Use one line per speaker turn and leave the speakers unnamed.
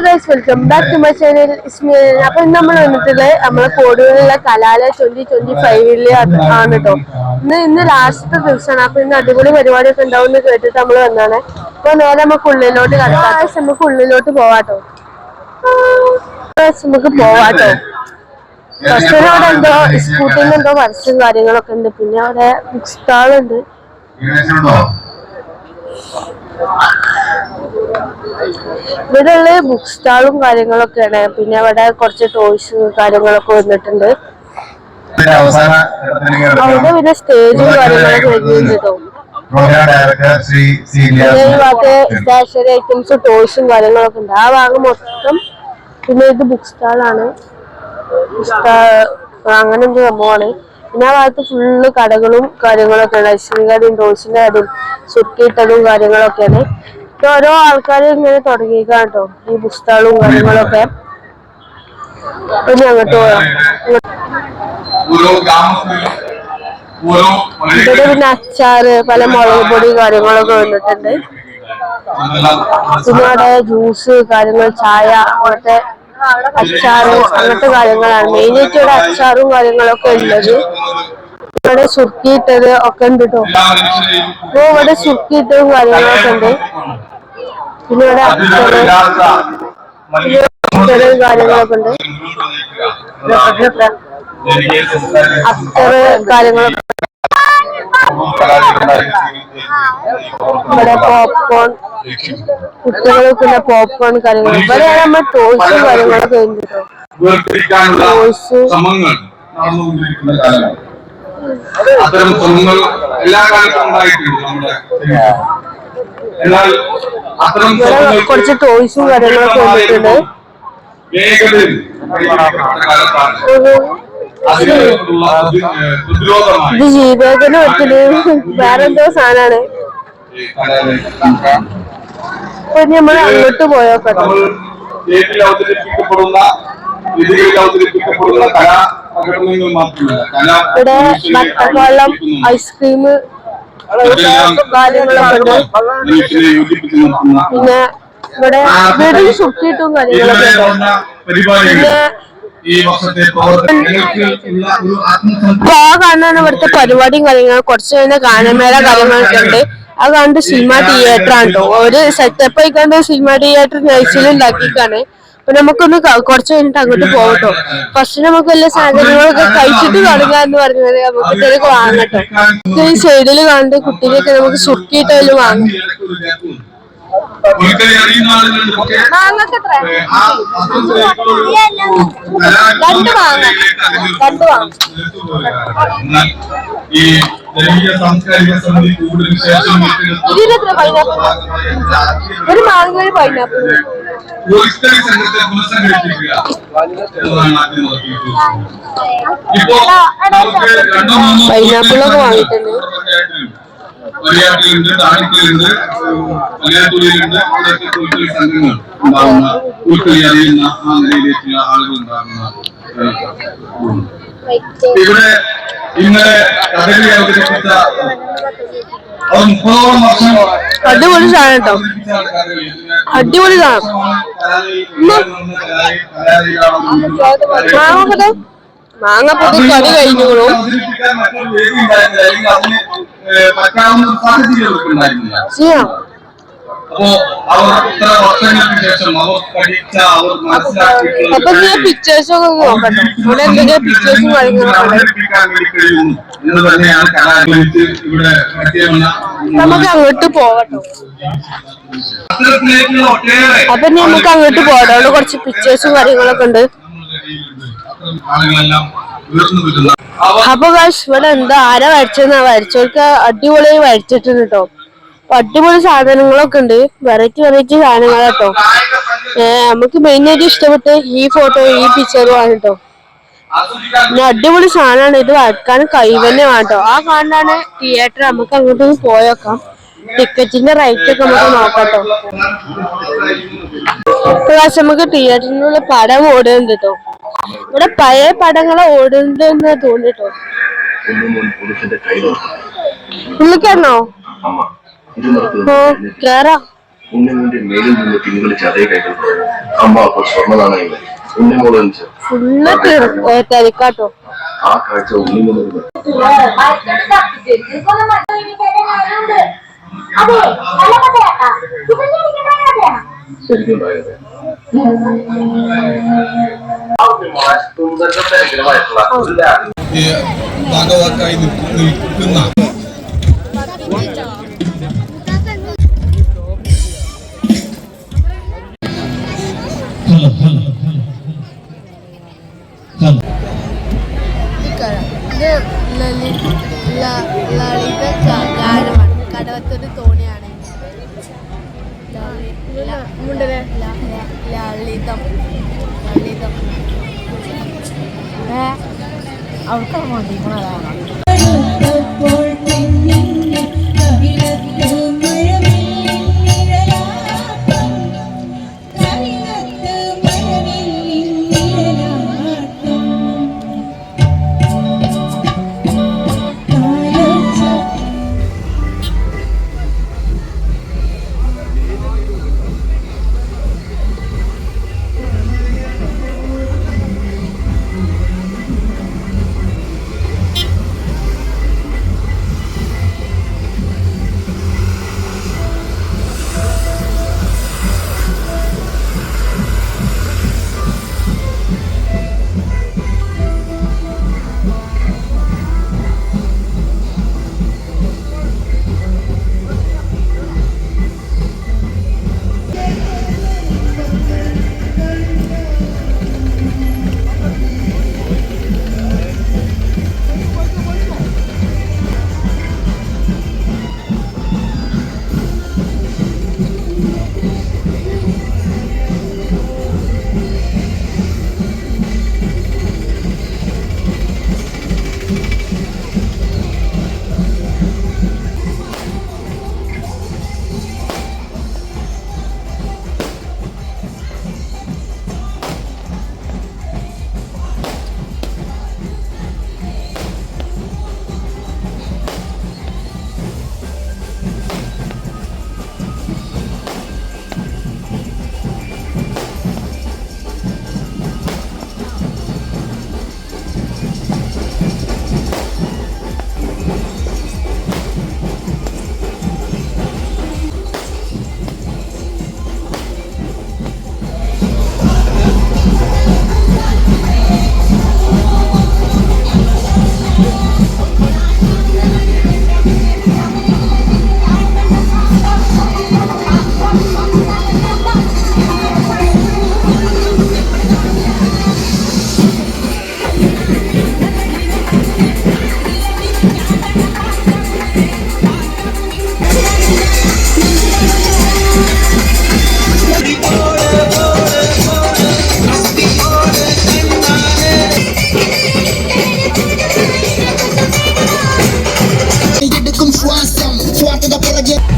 guys, welcome back to my channel. അപ്പോൾ നമ്മൾ വന്നിട്ടുള്ളത് നമ്മളെ കോടിയുള്ള കലാലയ 2025 ആണ് കേട്ടോ. ഇന്ന് ലാസ്റ്റ് ദിവസമാണ്. അപ്പൊ ഇന്ന് അടിപൊളി പരിപാടിയൊക്കെ ഉണ്ടാവും എന്ന് കേട്ടിട്ട് നമ്മൾ വന്നാണ്. അപ്പൊ നേരെ നമുക്ക് ഉള്ളിലോട്ട് കടക്കാം. നമുക്ക് ഉള്ളിലോട്ട് പോവാട്ടോ. നമുക്ക് പോവാട്ടോ. ഫസ്റ്റ് അവിടെ എന്തോ സ്കൂട്ടിന് എന്തോ വർഷം കാര്യങ്ങളൊക്കെ ഉണ്ട്. പിന്നെ അവിടെ ബുക്ക് സ്റ്റാൾ ഉണ്ട്. ഇവിടെയുള്ള ബുക്ക് സ്റ്റാളും കാര്യങ്ങളൊക്കെയാണ്. പിന്നെ അവിടെ കുറച്ച് ടോയ്സ് കാര്യങ്ങളൊക്കെ വന്നിട്ടുണ്ട്. അവിടെ പിന്നെ സ്റ്റേജും കാര്യങ്ങളൊക്കെ വരുന്നുണ്ട് കേട്ടോ. ഈ ഭാഗത്ത് സ്റ്റേഷനറി ഐറ്റംസ് ടോയ്സും കാര്യങ്ങളൊക്കെ ഉണ്ട്. ആ ഭാഗം മൊത്തം. പിന്നെ ഇത് ബുക്ക് സ്റ്റാളാണ്. അങ്ങനെ ഒരു സംഭവമാണ്. പിന്നെ ആ ഭാഗത്ത് ഫുള്ള് കടകളും കാര്യങ്ങളൊക്കെയാണ്. ഐസ്ക്രീം കടയും ടോയ്സിന്റെ കടയും സുക്കിയിട്ടതും കാര്യങ്ങളൊക്കെയാണ്. ഇപ്പൊ ഓരോ ആൾക്കാർ ഇങ്ങനെ തുടങ്ങിയേക്കാണ് കേട്ടോ ഈ പുസ്തകങ്ങളും കാര്യങ്ങളൊക്കെ. ഇനി അങ്ങോട്ട് പോയാം. ഇവിടെ പിന്നെ അച്ചാറ് പല മുളക് പൊടി കാര്യങ്ങളൊക്കെ വന്നിട്ടുണ്ട്. പിന്നെ അവിടെ ജ്യൂസ് കാര്യങ്ങൾ ചായ അങ്ങനത്തെ അച്ചാറ് അങ്ങനത്തെ കാര്യങ്ങളാണ് മെയിനായിട്ട് ഇവിടെ അച്ചാറും കാര്യങ്ങളൊക്കെ ഉള്ളത്. ഇവിടെ സുർക്കിയിട്ടത് ഒക്കെ ഉണ്ട് കേട്ടോ. അപ്പൊ ഇവിടെ സുർക്കിയിട്ടതും കാര്യങ്ങളൊക്കെ ഉണ്ട്. പിന്നെ ഇവിടെ അച്ചാറ് കാര്യങ്ങളൊക്കെ ഉണ്ട്. അച്ചാറ് കാര്യങ്ങളൊക്കെ ഇവിടെ പോപ്കോൺ കുട്ടികൾ പിന്നെ പോപ്കോൺ കാര്യങ്ങൾ ഇവിടെ നമ്മൾ ടോയ്സും കാര്യങ്ങളൊക്കെ ഉണ്ട് കേട്ടോ. ടോയ്സ് കുറച്ച് ടോയ്സും കാര്യങ്ങളൊക്കെ വന്നിട്ടുണ്ട്. ഇത് ജീവിതത്തിന് പറ്റില് വേറെന്തോ സാധനമാണ്. അപ്പൊ നമ്മൾ അങ്ങോട്ട് പോയോക്കട്ടെ. ഇവിടെ വട്ടവെള്ളം ഐസ്ക്രീം കാര്യങ്ങളൊക്കെ ഉണ്ട്. പിന്നെ ഇവിടെ വീട്ടിൽ സുക്കിയിട്ടും കാര്യങ്ങളൊക്കെ ഉണ്ട്. പിന്നെ കാണാനാണ് ഇവിടുത്തെ പരിപാടിയും കാര്യങ്ങളും. കുറച്ച് കഴിഞ്ഞ ഗാനമേള കാര്യങ്ങളൊക്കെ ഉണ്ട്. അത് കണ്ട് സിനിമ തിയേറ്റർ ആണ് കേട്ടോ. ഒരു സെറ്റപ്പ് ആയിക്കൊണ്ട് സിനിമ തിയേറ്റർ നൈസിൽ ഉണ്ടാക്കിക്കാണ്. അപ്പൊ നമുക്കൊന്ന് കുറച്ച് കഴിഞ്ഞിട്ട് അങ്ങോട്ട് പോകട്ടോ. ഫസ്റ്റ് നമുക്ക് വലിയ സാധനങ്ങളൊക്കെ കഴിച്ചിട്ട് തുടങ്ങുക എന്ന് പറഞ്ഞത് നമുക്ക് ഇതൊക്കെ വാങ്ങട്ടോ. ഈ സൈഡിൽ കാണുന്ന കുട്ടികളൊക്കെ നമുക്ക് സുർക്കിയിട്ടായാലും വാങ്ങാം. ഒരു മാങ്ങ പൈനാപ്പിൾ പൈനാപ്പിളൊക്കെ വാങ്ങിയിട്ടുണ്ട്. മലയാളികളുണ്ട്, താഴ്ക്കലുണ്ട്, മലയാളത്തുള്ളിലുണ്ട്, സംഘങ്ങൾ ഉണ്ടാകുന്ന ഉൾക്കളി അറിയുന്ന ആ നിലയിലേക്കുള്ള ആളുകൾ ഉണ്ടാകുന്ന ഇവിടെ ഇന്നലെ കഥകളി അവതരിപ്പിച്ച അടിപൊളി സാധനം കേട്ടോ. അടിപൊളി സാധനം മാങ്ങ പൊതി കറി കഴിഞ്ഞോളൂ. അപ്പൊ പിക്ചേഴ്സ് ഒക്കെ നോക്കട്ടെ. ഇവിടെ എന്തൊക്കെയാ പിക്ചേഴ്സും കാര്യങ്ങളൊക്കെ. നമുക്ക് അങ്ങോട്ട് പോകട്ടോ. അപ്പൊ നമുക്ക് അങ്ങോട്ട് പോകട്ടോ. അവിടെ കുറച്ച് പിക്ചേഴ്സും കാര്യങ്ങളൊക്കെ ഉണ്ട്. അപ്പൊ ഗായ്സ് ഇവിടെ എന്താ ആരാ വരച്ചെന്നാ വരച്ചവർക്ക് അടിപൊളിയായി വരച്ചിട്ടുണ്ട് കേട്ടോ. അടിപൊളി സാധനങ്ങളൊക്കെ ഉണ്ട്. വെറൈറ്റി സാധനങ്ങളാട്ടോ. നമുക്ക് മെയിനായിട്ട് ഇഷ്ടപ്പെട്ട് ഈ ഫോട്ടോ ഈ പിക്ചറും ആണ് കേട്ടോ. പിന്നെ അടിപൊളി സാധനമാണ്. ഇത് വരക്കാൻ കഴിവന്നെ വേട്ടോ. ആ കാണാനാണ് തിയേറ്റർ. നമുക്ക് അങ്ങോട്ട് പോയേക്കാം. ടിക്കറ്റിന്റെ റേറ്റ് ഒക്കെ നമുക്ക് നോക്കാട്ടോ. നമുക്ക് തിയേറ്ററിനുള്ള പടം ഓടുന്നുണ്ട് കേട്ടോ. ഇവിടെ പഴയ പടങ്ങളെ ഓടുന്നുണ്ടെന്ന് തോന്നിട്ടോ. ഉള്ളിക്കാണോ? കേറാ
ഉണ്ണിമോന്റെ മേലിൽ നിന്ന് പിൻവലിച്ച് അതേ കൈകൾ അമ്മ അപ്പോൾ സ്വർണ്ണനാണയങ്ങൾ ഉണ്ണിമോള്
ഫുള്ള് തിരക്കാട്ടോ.
ആ കാഴ്ച ഉണ്ണിമോള് ശരിക്കും
ഭാഗവാക്കായി നിൽക്കുന്ന
ലളിത ഗാനമാണ്. കടവത്തൊരു തോണിയാണ് ലളിതം. ലളിതം അവർക്ക് മതിക്കണതാണ്.
Swat the